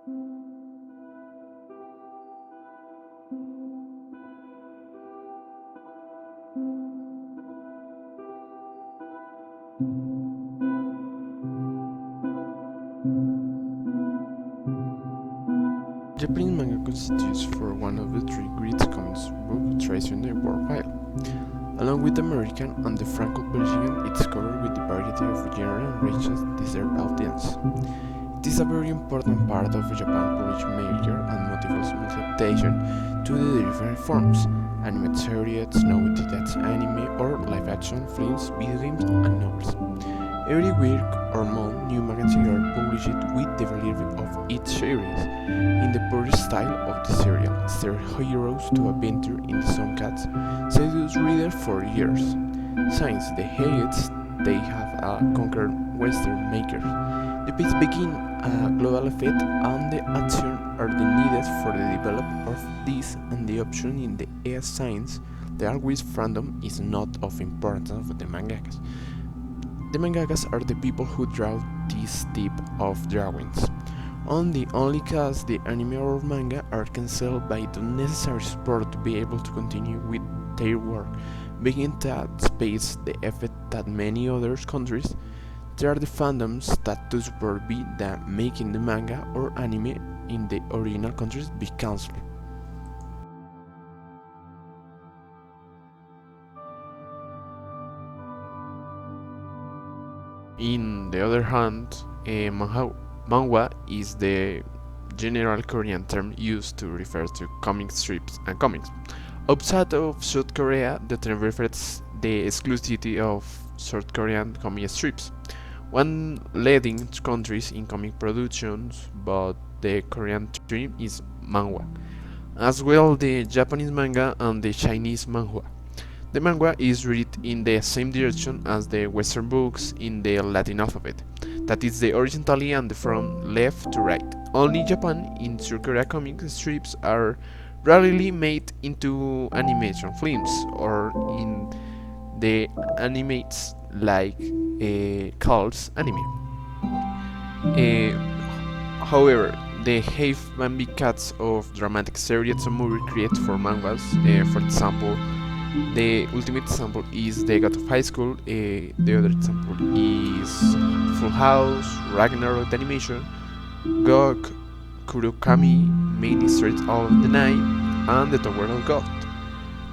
Japanese manga constitutes for one of the three great comics book traditions in the worldwide. Along with the American and the Franco-Belgian, it's covered with the variety of genre and reaches deserved audience. It is a very important part of Japan publishing major and multiple adaptation to the different forms, animated series, novelty anime, or live-action films, video games, and novels. Every week or month, new magazines are published with the delivery of each series in the polish style of the serial, steer heroes to adventure in the some cats seduce readers for years. Since the Hades, they have conquered Western makers. The piece begin a global effect and the action are the needed for the development of this and the option in the AI science. The always fandom is not of importance of the mangakas. The mangakas are the people who draw this type of drawings. On the only case the anime or manga are cancelled by the necessary support to be able to continue with their work, being that space the effect that many other countries. There are the fandoms that to support be that making the manga or anime in the original countries be cancelled. In the other hand, manhwa is the general Korean term used to refer to comic strips and comics. Outside of South Korea, the term refers the exclusivity of South Korean comic strips, one leading countries in comic productions, but the Korean term is manhwa, as well the Japanese manga and the Chinese manhwa. The manga is read in the same direction as the Western books in the Latin alphabet, that is the horizontally and from left to right. Only Japan in South Korea comic strips are rarely made into animation films or in the animates like Cult anime. However, the half Bambi cats of dramatic series and movie created for mangas, for example, the ultimate example is The God of High School, the other example is Full House, Ragnarok the animation, Gok, Kurokami, Main Street of the Night, and The Tower of God.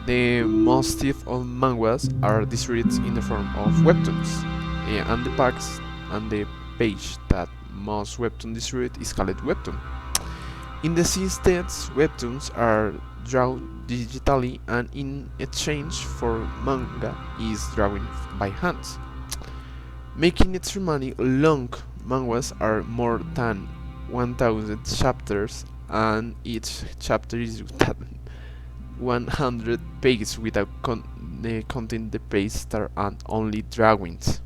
The most of mangas are distributed in the form of webtoons, and the packs and the page that most webtoon distribute is called webtoon. In the sense that webtoons are drawn digitally and in exchange for manga is drawn by hands. Making extremely long mangas are more than 1000 chapters and each chapter is 100 pages without counting the pages that are only drawings.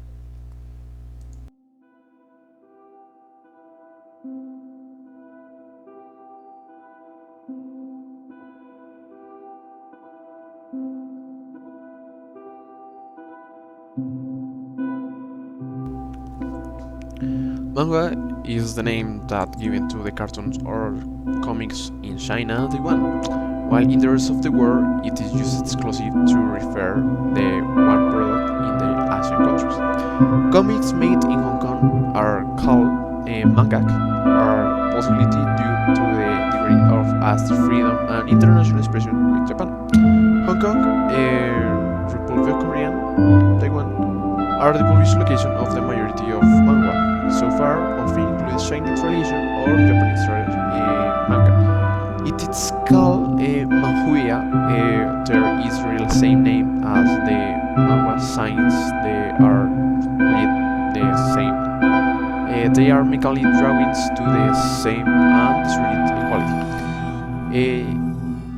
Manga is the name that given to the cartoons or comics in China and Taiwan, while in the rest of the world it is used exclusively to refer the one product in the Asian countries. Comics made in Hong Kong are called mangak, are possibility due to the degree of as freedom and international expression with Japan. Hong Kong, Republic of Korea, Taiwan are the published location of the majority of manga. So far, often includes Chinese tradition or Japanese manga. It is called manhwa. There is really same name as the manga signs. They are read the same. They are mechanically drawings to the same and read equality.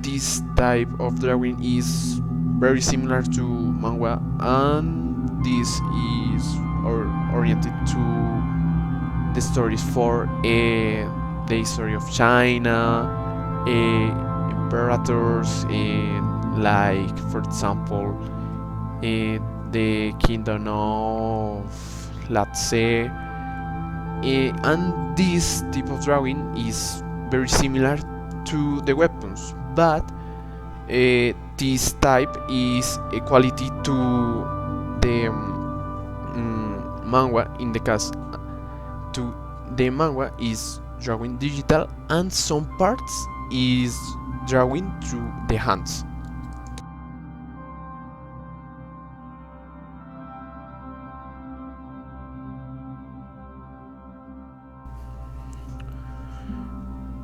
This type of drawing is very similar to manga, and this is oriented to the stories for the history of China, imperators, like for example the kingdom of Latse, And this type of drawing is very similar to the weapons, but this type is equality to the manga. In the case to the manga is drawing digital, and some parts is drawing through the hands.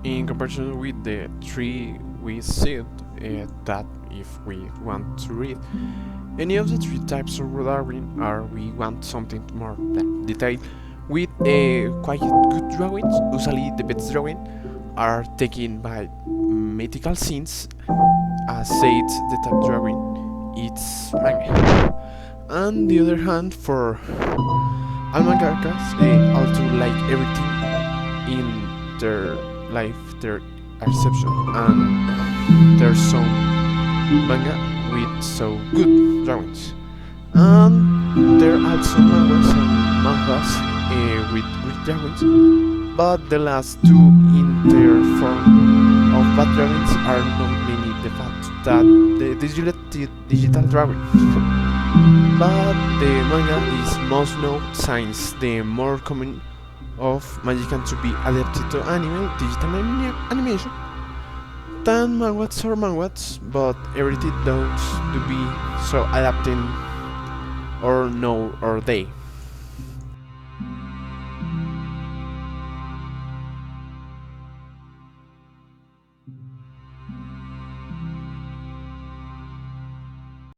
In comparison with the three we said, that if we want to read any of the three types of drawing, or we want something more detailed with quite good drawings, usually the best drawing are taken by mythical scenes. As said, the type drawing it's manga. On the other hand, for all mangakas, also like everything in their life, their reception, and there's some manga with so good drawings, and there are also mangas with good drawings, but the last two in their form of bad drawings are not many the fact that the digital drawing. But the manga is most known since the more common of Magican to be adapted to anime, digital animation than manhwas, but everything those to be so adapting or no or they.